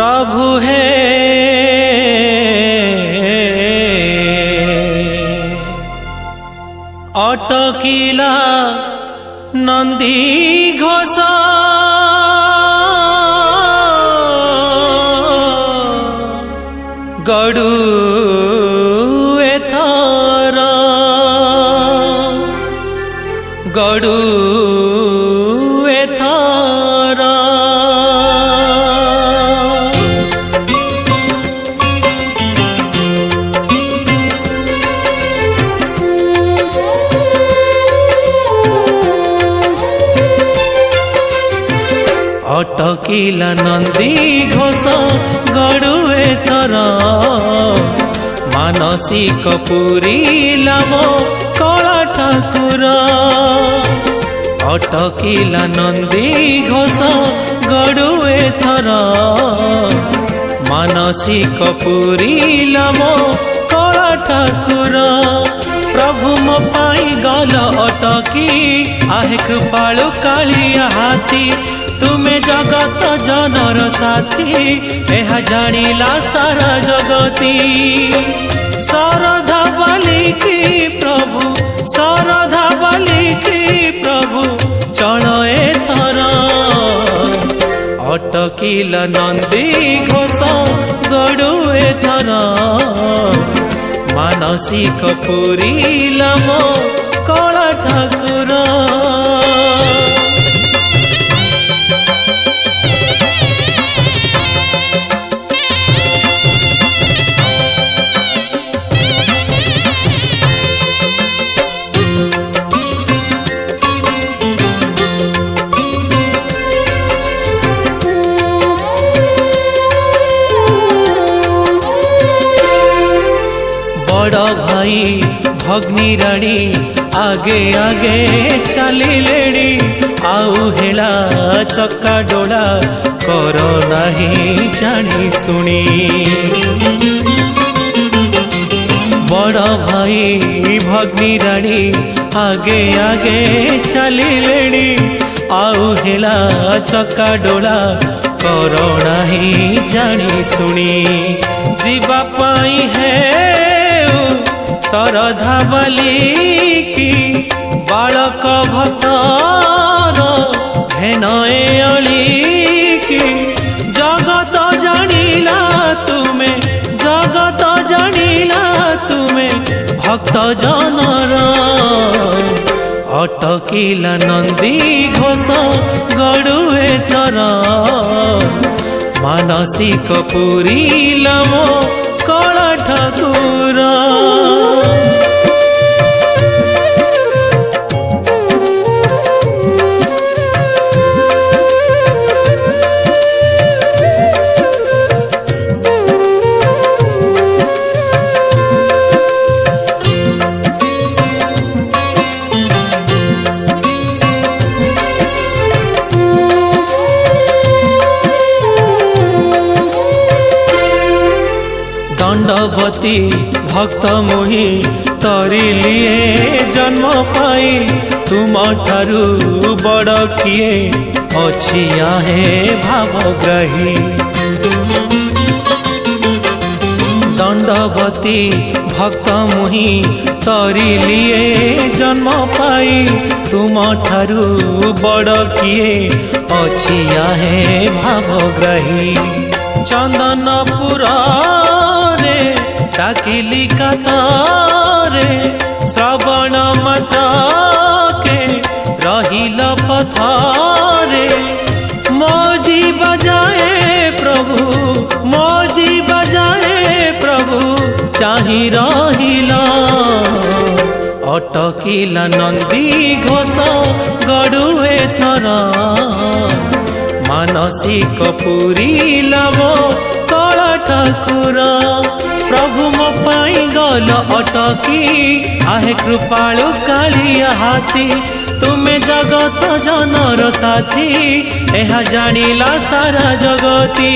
प्रभु है अटकिला नंदी घोष गड़ू एथर गड़ू एथर अटकिला नंदी घोष गड़ू एथर मानसिक पूरीला मो कला ठाकुर अटकिला नंदी घोष गड़ू एथर मानसिक पूरीला मो कला ठाकुर प्रभु मो पाई गल अटकी आहे कृपालु कालिया हाथी तुमे जगत जनर साथी यह जानिला सारा जगती शारदा बालिकी प्रभु शारदा बालिकी प्रभु चल एथर अटकिला नंदी घोष गड़ू एथर मानसिक पूरीला मो कला ठाकुर बड़ भाई भग्नी राणी आगे आगे चलिलेणी आउ हेला चक्का डोला कर नहीं जानी सुनी बड़ भाई भग्नी राणी आगे आगे चलिलेणी आउ हेला चक्का डोला कर नहीं जानी सुनी जीवा पाई है शारदा बालिकी बालक भक्तर धेनए अलिकी जगत जानिला तुमे जगत जानिला तुमे भक्त जनर अटकिला नंदी घोष गड़ू एथर मानसिक पूरीला मो कला ठाकुर दंडवती भक्त मोहि तरी लिए जन्म पाई तुम ठारू बड़ किए अछिया है भावग्राही दंडवती भक्त मोहि तरी लिए जन्म पाई तुम ठारू बड़ किए अछिया है भावग्राही चंदनपुर डाकिली कतारे श्रवण मात्रके रहिल पथारे मौजी बजाए प्रभु चाहि रहिला अटकिला नंदी घोष गड़ू एथर मानसिक पूरीला मो कला ठाकुर प्रभु मो पाई गल अटकी आहे कृपालु कालिया हाथी तुमे जगत जनर साथी यह जानिला सारा जगती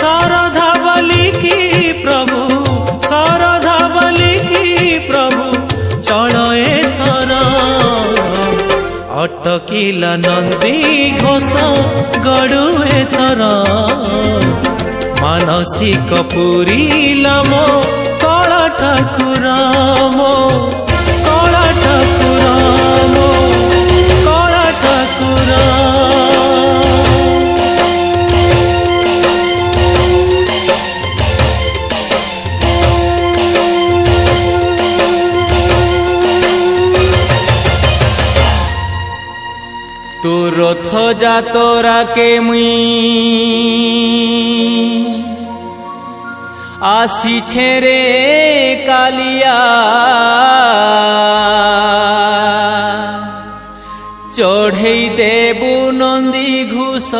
शारदा बालिकी प्रभु शारदा बालिकी प्रभु चल एथर अट ଅଟକିଲା ନନ୍ଦୀ ଘୋଷ ଗଡ଼ୁଏ ଥର ମାନସିକ ପୁରିଲା ମୋ କଳା ଠାକୁର ମୋ କଳା ଠାକୁର ମୋ କଳା ଠାକୁର। तू रथ जातरा के मुई आसी छेरे कालिया चढ़ई देबू नंदी घुष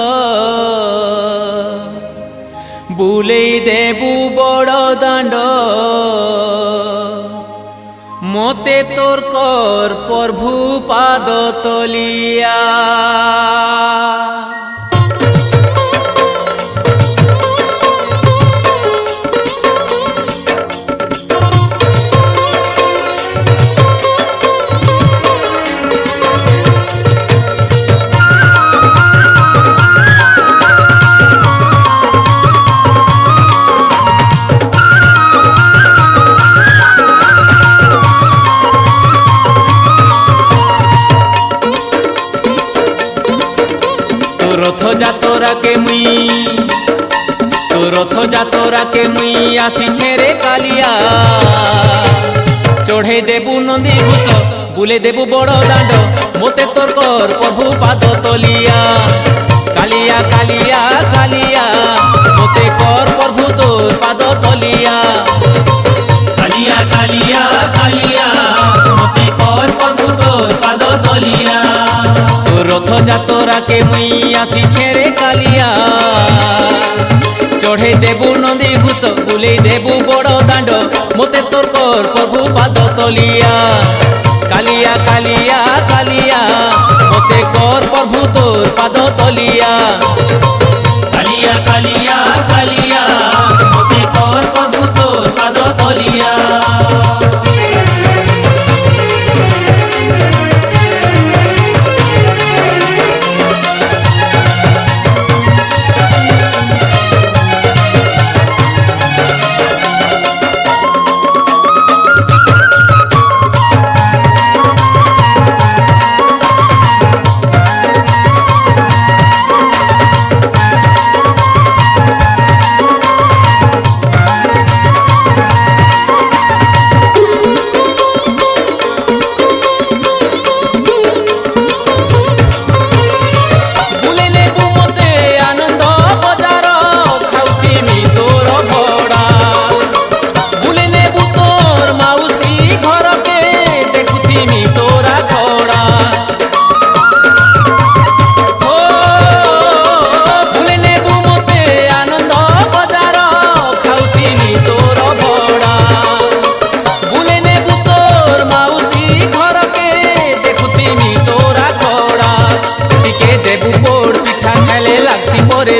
बुलेई देबू बड़ दांड मोते तोर कर प्रभु पाद तलिया। रथ जातरा के मुई तो रथ जातरा के मुई आसी छेरे कालिया चढ़े देबू नंदी घुष बुले देबू बड़ दांड मोते तोर कर प्रभु पाद तलिया। कालिया कालिया कालिया मोते कर प्रभु तोर पाद तलिया। कालिया कालिया कालिया मोते कर प्रभु तोर पाद तलिया। रथ जातरा के मुई आसी छेरे कालिया चढ़े देबू नंदी घुष बुले देबू बड़ दांड मोते तोर कर प्रभु पाद तलिया। कालिया कालिया कालिया मोते कर प्रभु तोर पाद तलिया। कालिया कालिया कालिया मोते कर प्रभु तोर पाद तलिया।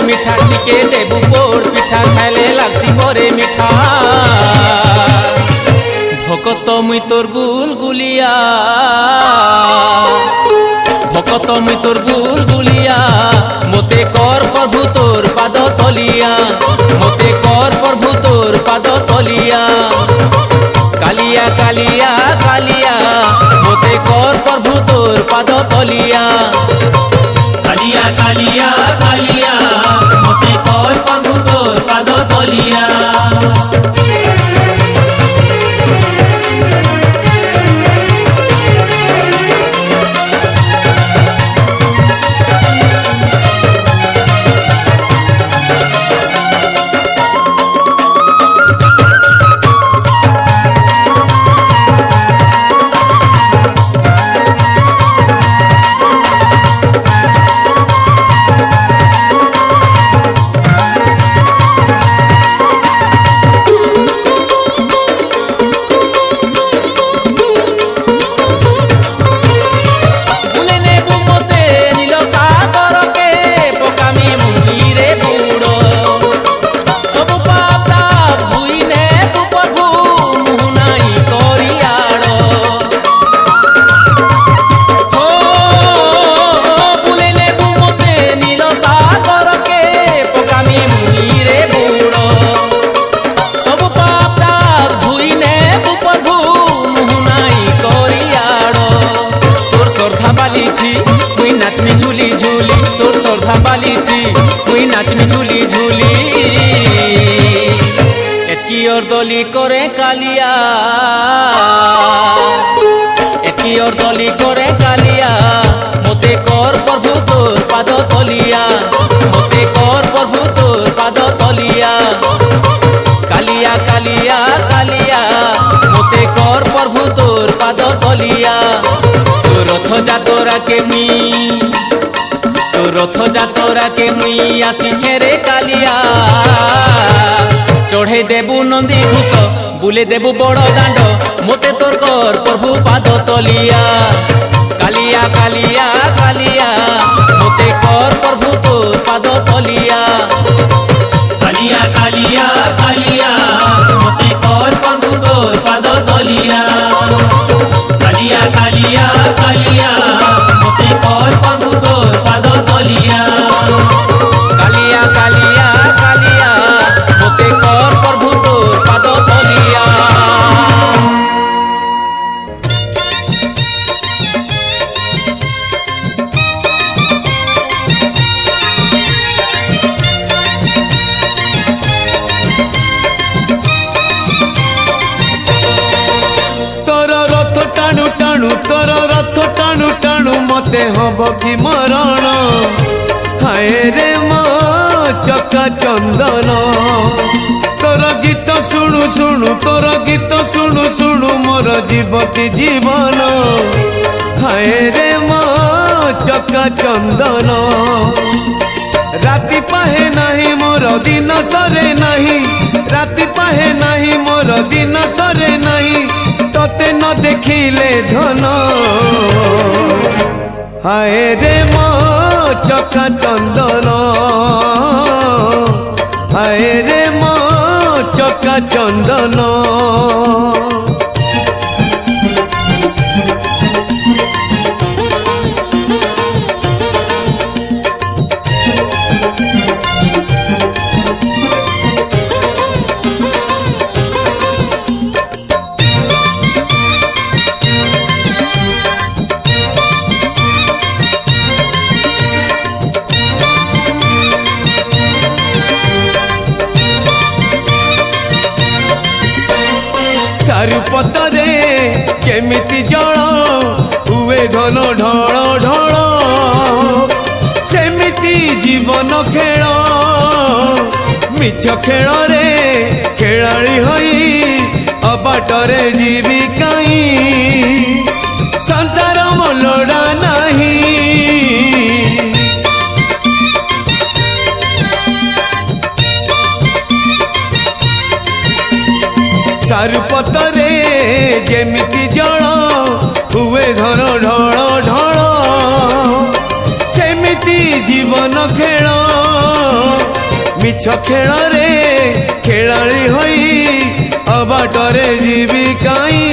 मिठा टिके देबू पोड़ पिठा खाइले लागसी बरे मिठा भकत मुई तोर गुलगुलिया भकत मुई तोर गुलगुलिया मोते कर प्रभु तोर पाद तलिया मोते कर प्रभु तोर पाद तलिया। कालिया कालिया कालिया मोते कर प्रभु तोर पाद तलिया। कालिया कालिया कालिया मोते कर प्रभु तोर पाद तलिया। দলি করে কালিয়া একই দলি করে কালিয়া মতে কর প্রভু তোর পাদ তলিয়া মতে কর প্রভু তোর পাদ তলিয়া কালিয়া কালিয়া কালিয়া মতে কর প্রভু তোর পাদ তলিয়া তোর রথ যাতরাকে তোর রথ যাতরাকে মুই আসিছে রে কালিয়া চढ़े देबु नंदी घुष बुले देबु बड़ दांड मोते तोर कर प्रभु पाद तलिया कालिया कालिया कालिया मोते कर प्रभु तोर पाद तलिया कालिया कालिया कालिया मोते कर प्रभु तोर पाद तलिया कालिया कालिया कालिया मोते कर प्रभु तोर पाद तलिया कालिया कालिया कालिया मोते कर प्रभु तोर पाद तलिया तोर रथ टाणु टाणु तोर रथ टाणु टाणु मते हब कि मरण हाय रे मो चका चंदन तोर गीत शुणु शुणु तोर गीत शुणु शुणु मोर जीवती जीवन हाय रे मो चका चंदन राति पाहे नहीं मोर दिन सरे नहीं राति पाहे नहीं मोर दिन सरे नहीं तोते न देखिले धन हाय रे मो चका चंदन हाय रे मो चका चंदन चारुपतरे केमिति जल हुए घन ढल ढल सेमिति जीवन खेल मिछ खेल रे खेलाड़ी होई अबाटरे जीवी काई संसार मोलड़ा नहीं चारुपतरे जेमिति जल हुए घन ढल ढल सेमिति जीवन खेल मिछ खेल रे खेलाड़ी होई अबाटरे जीवी काई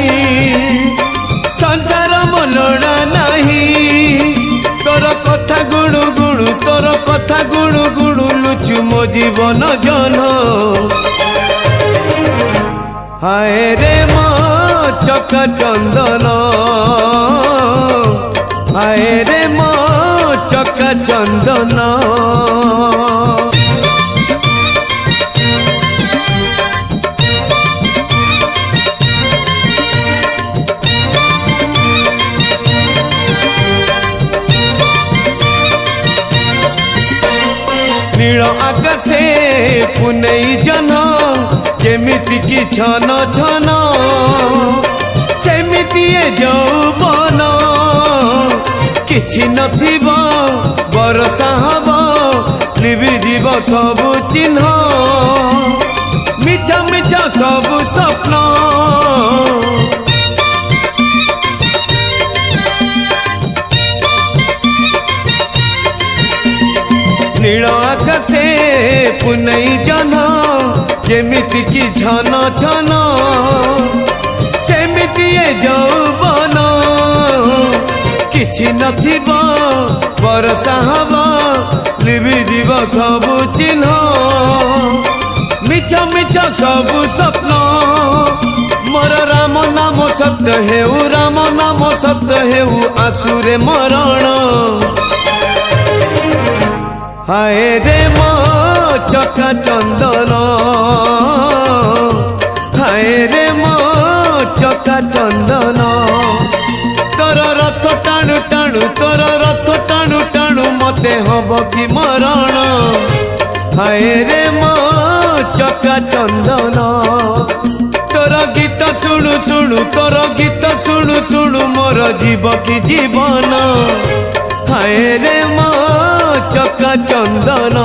संसार मोलड़ा नहीं तोर कथा गुणु गुणु तोर कथा गुणु गुणु लुचु मो जीवन जन हाय रे मो चका चंदन हाय रे मो चका चंदन नील आकाशे पुनई जन जेमिति की छन छन सेमिति यौवन किछि नथिब बरसा हब लिबि जीव सब चिन्ह मिछ मिछ सब स्वप्न नील आकाशे पुनई जन जेमिति की छन छन सेमिति यौवन किछि नथिब बरसा हब लिबि जीव सब चिन्ह मिछ मिछ सब स्वप्न मोर राम नाम सत्य हेउ राम नाम सत्य हेउ आसुरे मरण हाय रे मो चका चंदन चका चंदन तोर रथ टाणु टाणु तोर रथ टाणु टाणु मते हब कि मरण हाय रे मो चका चंदन तोर गीत शुणु शुणु तोर गीत शुणु शुणु मोर जीव कि जीवन हाय रे मो चका चंदन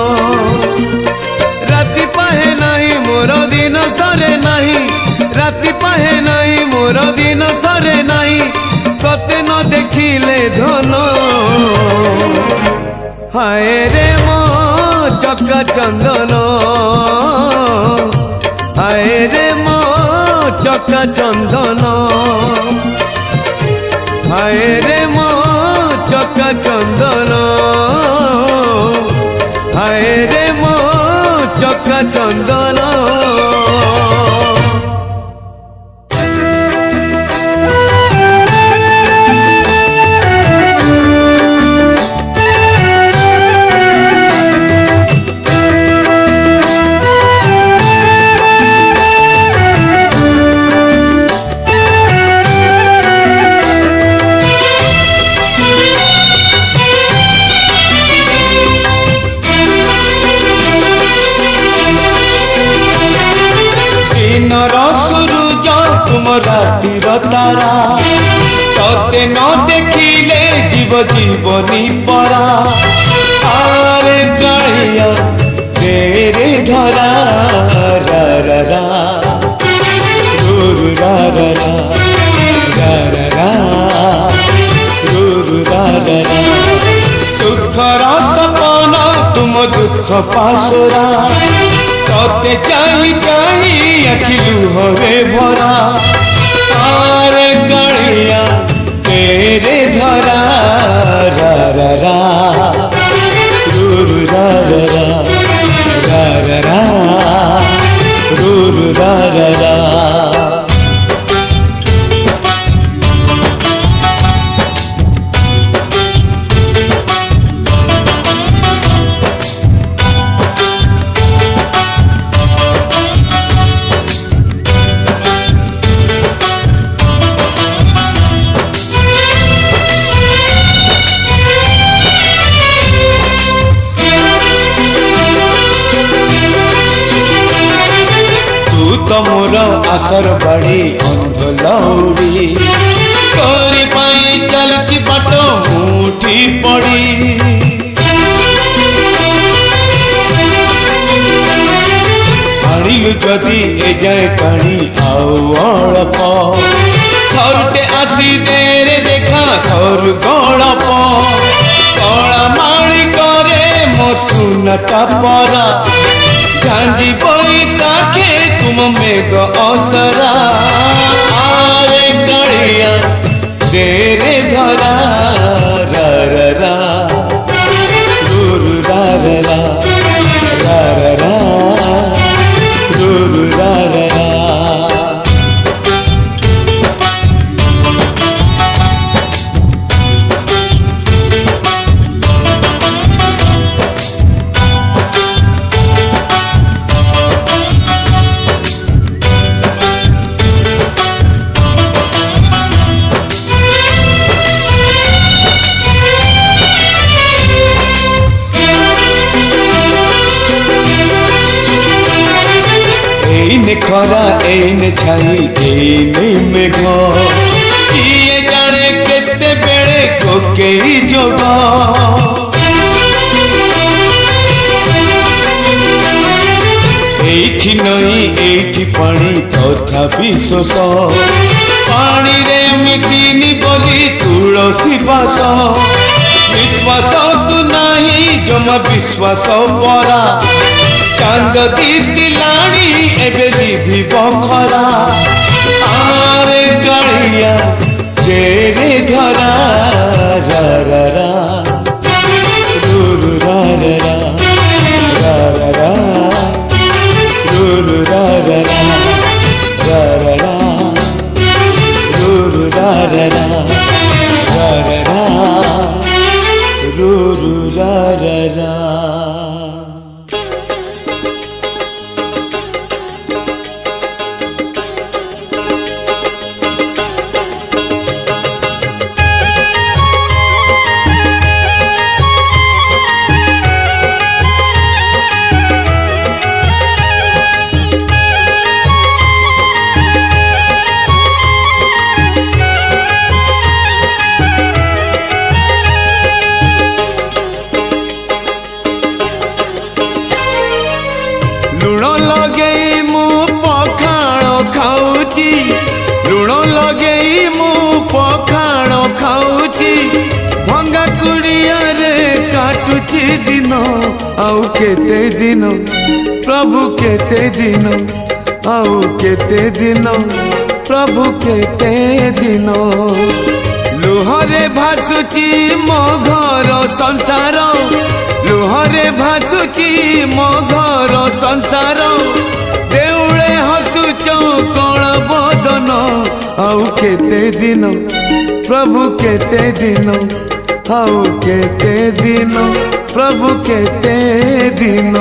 राति पाहे नहीं मोर दिन सरे नहीं राति पाहे नहीं मोर दिन सरे नहीं कते न देखिले धन हाय रे मो चका चंदन हाय रे मो चका चंदन हाय रे मो चका चंदन हाय रे मो चका चंदन रातिर तारा तते न देखिले जीव जीवनी परा आरे कालिया तेरे धरा रा रा रा रू रा रा रा रा रा रा रू रा रा रा सुखर सपन तुम दुख पासुरा तते चाही चाही अखि लुहरे भरा आरे कालिया तेरे धरा रा रा रा रू रा रा रा रा रा रा रू रा रा रा मोर आसर बाड़ी अंध लौड़ी तोरी पाई चलती बाट मुठी पड़ी आनिलु जदि ए जाए पानी आउ अल्प थरटे आसी देरे देखा सर गड़प कला माड़ी करे मो सुनता परा झांझी बैसाखे तुम मेघ असरा आरे कालिया तेरे धरा रा रा रा रू रा रा रा रा रा रा रू रा रा रा खरा एने छाई एने मेघ किए जाने केते बेले कोकेई जोग एठी नई एठी पानी तथापि शोष पानी रे मिसिनी बोली तुलसी बास विश्वास तु नहीं जमा विश्वास परा चांद दिसिलाणी एबे जीवी बखरा आरे कालिया तेरे धरा रा रा रा रू रा रा रा रा रा रू रा रा रा रा रा रू रा रा रा रा रा रू रा रा रा। दिन आउ केते दिन प्रभु केते दिन आउ केते दिन प्रभु केते दिन लुहरे भासुची मो घर संसार लुहरे भासुची मो घर संसार देउळे हसुच कण बदन आउ केते दिन प्रभु केते दिन आउ केते दिन प्रभु केते दिन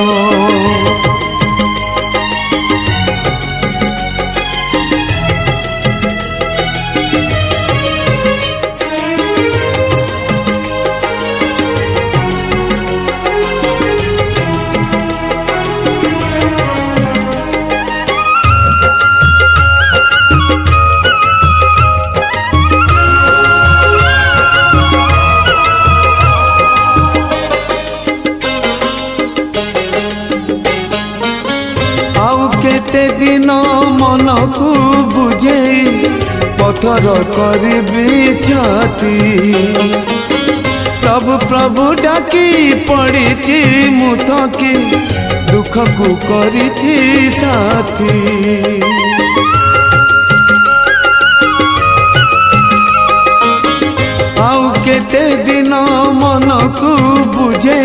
केते दिन मन को बुझे पथर करी छाती प्रभु प्रभु डाकी पड़ी मुथकी दुख को करी साथी आउ केते दिन मन को बुझे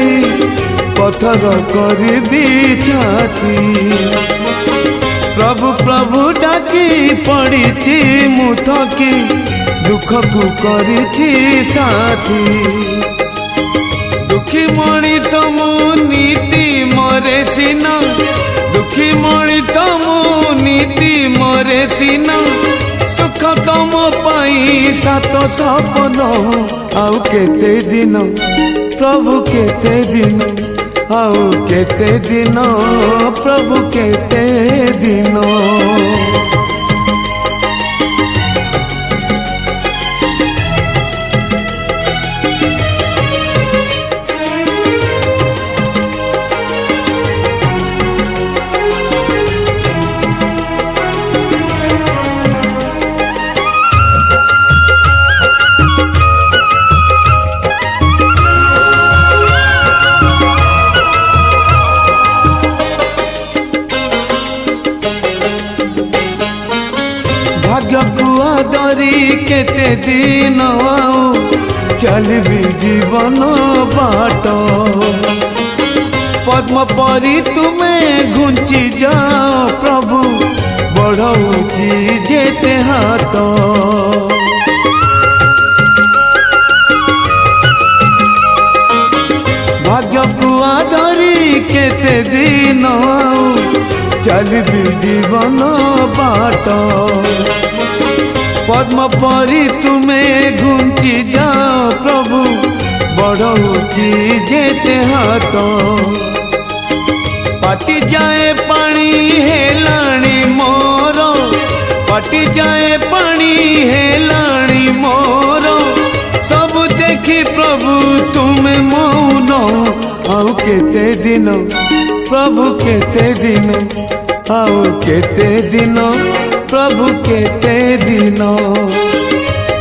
पथर करी छाती प्रभु प्रभु डाकी पड़ी मुथकी दुख को करी साथी दुखी मणिष नीति मरे सीना दुखी मणिष नीति मरे सीना सुख तम पाई सात सपन आउ केते दिन प्रभु केते दिन आउ केते दिन प्रभु केते दिन भाग्य कुआ दरी केते दिन आउ चलबी जीवन बाट पद्म परी तुम्हें घुंची जाओ प्रभु बढ़ौची जेते हाथ भाग्य कुआ दरी केते दिन आउ चलबी जीवन बाट पद्म परी तुम्हें घुंची जाओ प्रभु बढ़ौची जेते हाथ पाटी जाए पानी हेलाणी मोर पाटी जाए पानी हेलाणी मोर सब देखी प्रभु तुम्हें मौन आउ केते दिन प्रभु केते दिन आउ केते दिन प्रभु केते दिन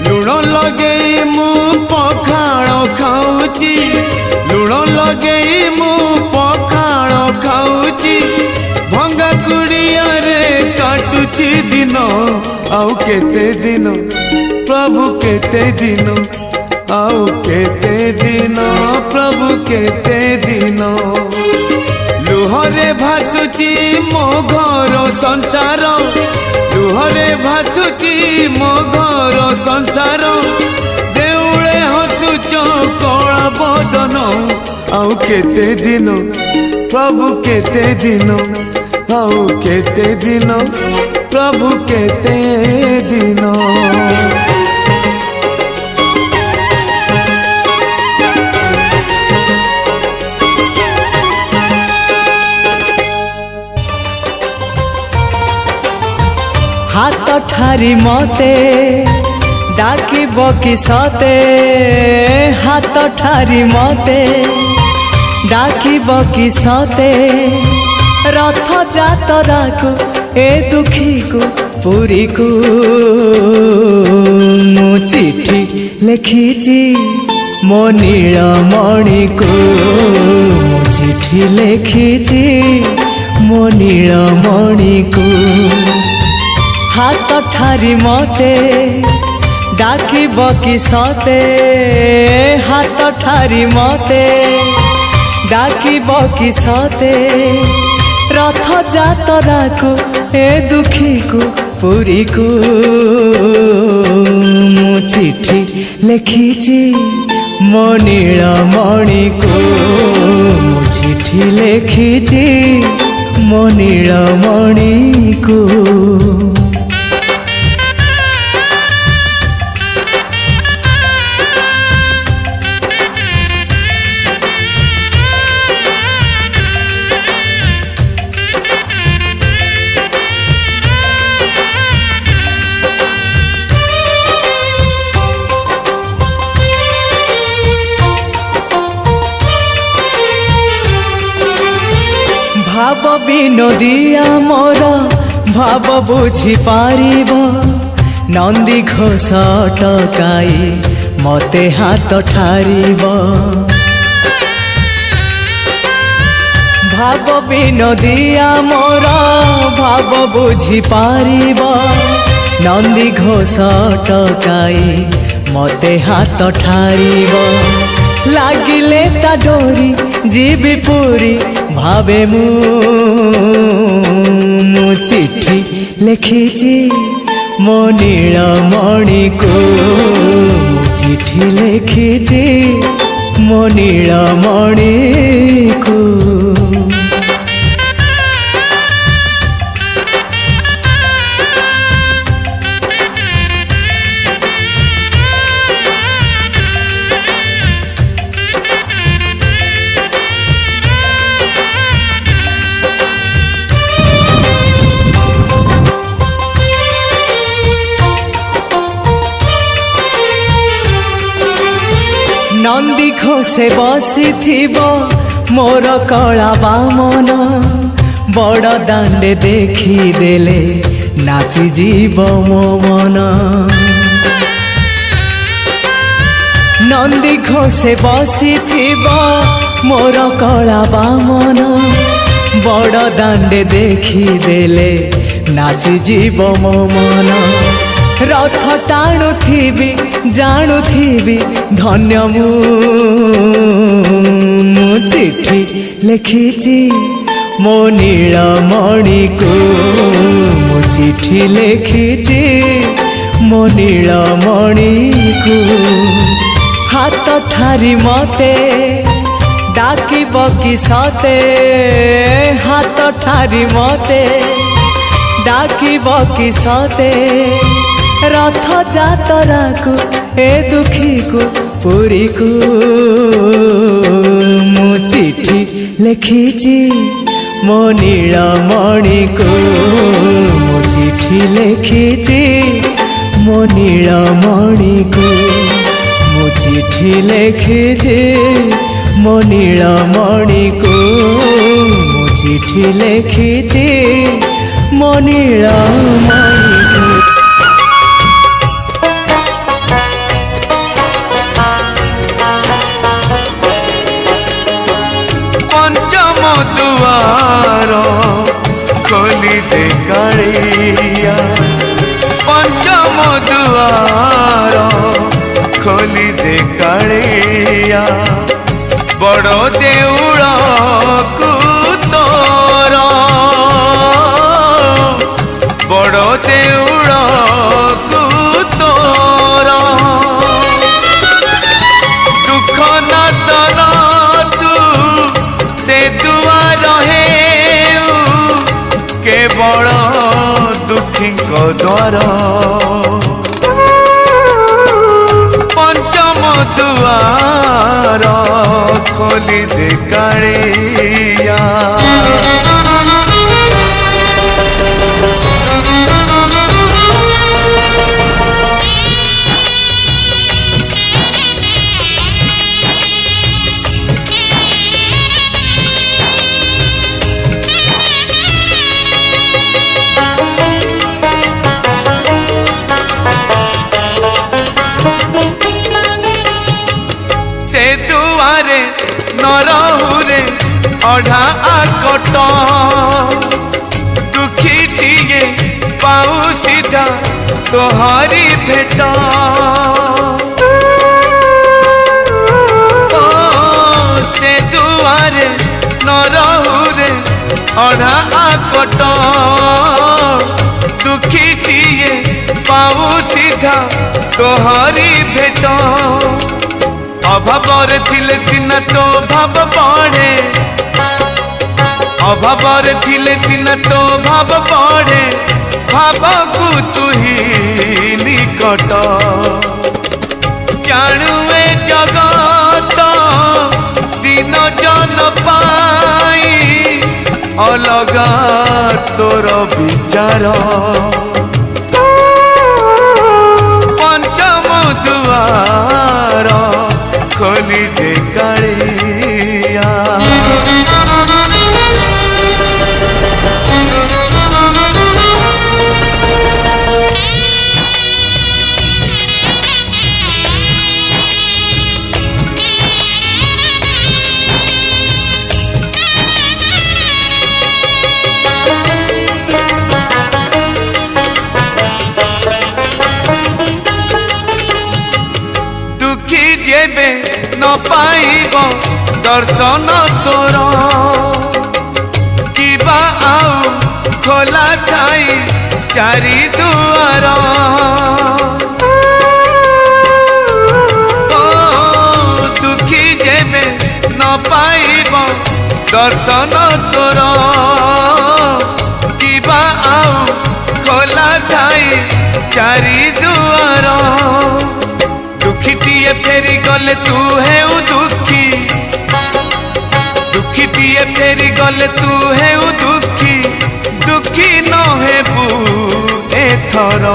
लुण लगे मु पखाड़ खाऊची लुण लगे मु पखाड़ खाऊची भंगा कुड़िया रे काटुची दिन आउ केते दिन प्रभु केते दिन आउ केते दिन प्रभु केते दिन लुहरे भासुची मो घर संसार लुहरे भासुची मो घर संसार देउळे हसुच कला बदन आउ केते दिन प्रभु केते दिन आउ केते दिन प्रभु केते दिन हाथ ठारी मते डाकिब कि सते हाथ ठारी मते डाकिब कि सते रथ जातरा को ए दुखी को पुरी को मु चिट्ठी लिखिची मो नीलमणि को चिठी लेखिची मो नीलमणि को हाथ ठारी मते डाकिब कि सते हाथ ठारी मते डाकिब कि सते रथ जातरा को ए दुखी को पुरी को मु चिठी लेखिची मो नीलमणि को मु चिठी लेखिची मो नीलमणि को भाव विनोदिया मोर भाव बुझी पारिब नंदी घोष टकाई मते हाथ ठारिब भाव विनोदिया मोर भाव बुझी पारिब नंदी घोष टकाई मते हाथ ठारिब लागिले ता डोरी जीवी पूरी भावे मु चिठी लेखिची मो नीलमणि को मु चिठी लेखिची मो नीलमणि को नंदी घोषे बसी मोर कला बामन बड़ दांडे देखी देले नाची जीव मो मन नंदी घोषे बसी मोर कला बामन बड़ दांडे देखी देले नाची जीव मो मन रथ टाणुथिबी जाणुथिबी धन्य मु चिठी लेखिची मो नीलमणि को मु चिठी लेखिची मो नीलमणि को हाथ ठारी मते डाकिब कि सते हाथ ठारी मते डाकिब कि सते रथ जातरा को ए दुखी को पुरी को मु चिठी लेखिची मो नीलमणि को मु चिठी लेखिची मो नीलमणि को मु चिठी लेखिची मो नीलमणि को मु चिठी लेखिची मो नीलमणि को दुआर खोली दे कालिया पंचम दुआर खोली दे कालिया बड़ देउळ को तोर बड़ देउळ को तोर दुख नाशन से दुआर हे केवल दुखी द्वार पंचम दुआर खोली दे कालिया से दुआरे न रहुरे अढ़ा आकट दुखीटिए पाऊ सीधा तोहरी भेट से दुआरे न रहू रे अढ़ा आकट दुखीटिए पाऊ सीधा तोहरी भेट अभावर थिले सिना तो भाव बढ़े अभावर थिले सिना तो भाव बढ़े भावकु तू ही निकट जाणुए जगत दिन जन पाई अलगा तोर विचार पंचम दुआर खोली दे कालिया दुखी जेबे न पाइब दर्शन तोर किबा आउ खोला थाई चारि दुआर दुखी जेबे न पाइब दर्शन तोर किबा आउ खोला थाई चारि दुआर दुखीटिए फेरी गले तू है दुखी दुखीटिए फेरी गले तू है दुखी दुखी न हेबू एथर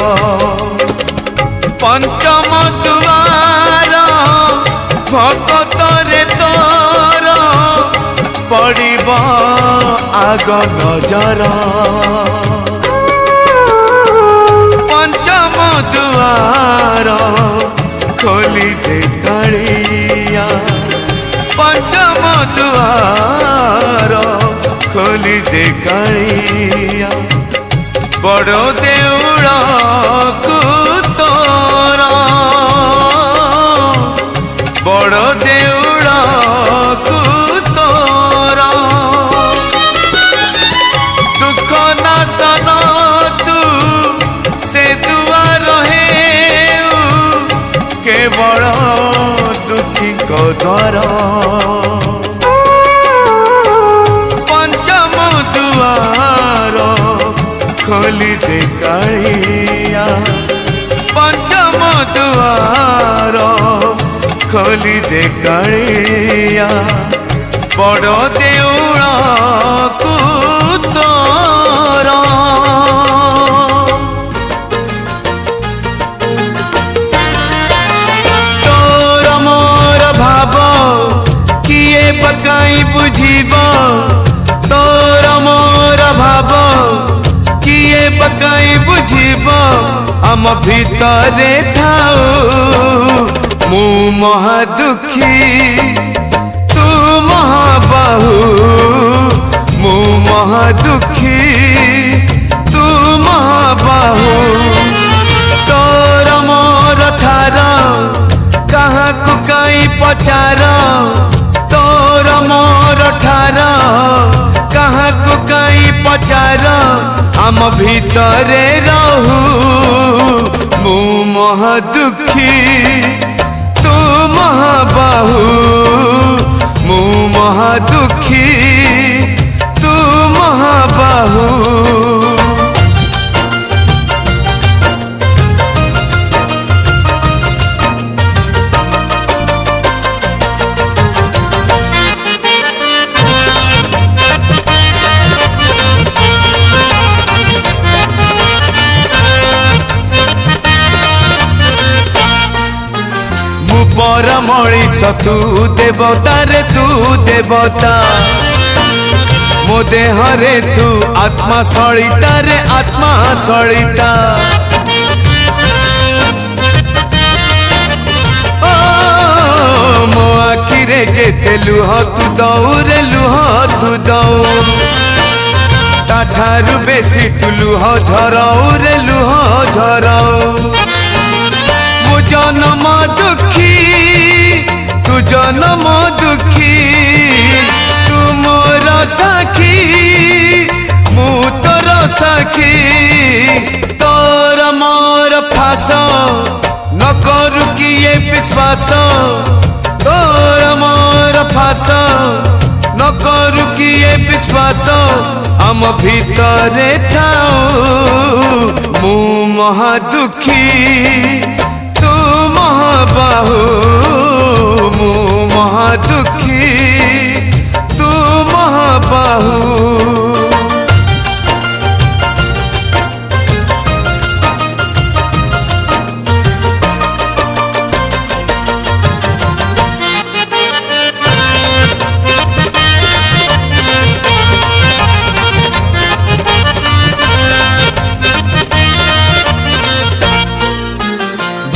पंचम दुआर भगत रे तोर पड़िब आग नजर पंचम दुआर खोली दे कालिया पंचम दुआर खोली दे कालिया बड़ देउड़ को तोर बड़ देउड़ को तोर दुख नाशन तू से दुआर केवल दुखी को द्वार पंचम दुआर खोली दे कालिया पंचम दुआर खोली दे कालिया बड़ देउड़ को तोर पकाई बुझीब तोर मोर भाव किए पकाई बुझीब आम भितरे थाऊ मु महा दुखी तू महाबाहु मु महा दुखी तू महाबाहु तोर मोर ठार कहाँ को कई पचार तोर मोर ठार कहाँ को कई पचार आम भितरे रहू मु महा दुखी तू महाबाहु मु महा दुखी तू महाबाहु पर मणिष तू देवता रे तू देवता मो देह रे तू आत्मा सलिता रे आत्मा सलिता मो आखि ଆଖିରେ ଯେତେ ଲୁହ ତୁ ଦଉ ରେ ଲୁହ ତୁ ଦଉ ତାଠାରୁ ବେଶୀ ତୁ ଲୁହ ଝରାଉ ରେ ଲୁହ ଝରାଉ ମୁଁ ଜନମ ଦୁଃଖୀ ତୁ ଜନମ ଦୁଃଖୀ ତୁ ମୋର ସାକ୍ଷୀ ମୁଁ ତୋର ସାକ୍ଷୀ ତୋର ମୋର ଫାସ ନ କରୁ କିଏ ବିଶ୍ୱାସ ତୋର ମୋର ଫାସ ନ କରୁ କିଏ ବିଶ୍ୱାସ ଆମ ଭିତରେ ଥାଉ ମୁଁ ମହା ଦୁଃଖୀ ତୁ ମହାବାହୁ ମୁଁ ମହା ଦୁଃଖୀ ତୁ ମହାବାହୁ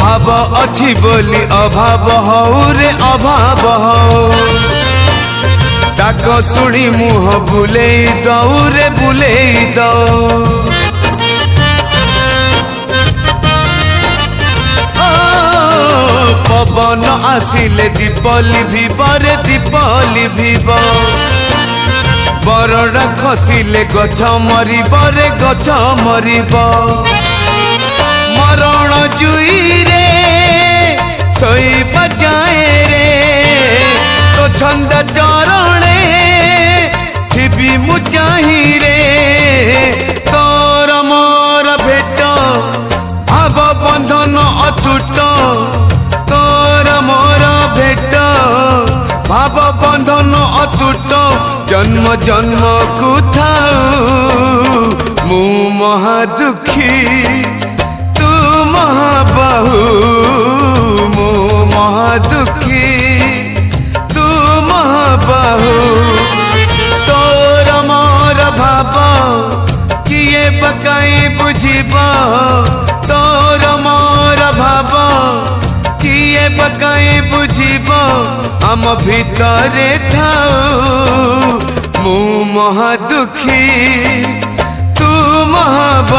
भाव अच्छी बोली अभाव हऊ रे अभाव हऊ डाक शुणी मुह बुलेई दऊ रे बुलेई दऊ पवन आसिले दीपली भीब रे दीपली भीब बरडा खसिले गछ मरिब रे गछ मरिब मरण जुई रे शोइबा जाए रे तो छंद चरणे थिबी मु चाही रे तोर मोर भेट भाव बंधन अटूट तोर मोर भेट भाव बंधन अटूट जन्म जन्म को थाऊ मु महा दुखी महाबाहु मो महादुखी तू महाबाहु तोर मोर भाव किए पकाई बुझिब तोर मोर भाव किए पकाई बुझिब आम भितरे थाऊ मु महादुखी तू महाबाहु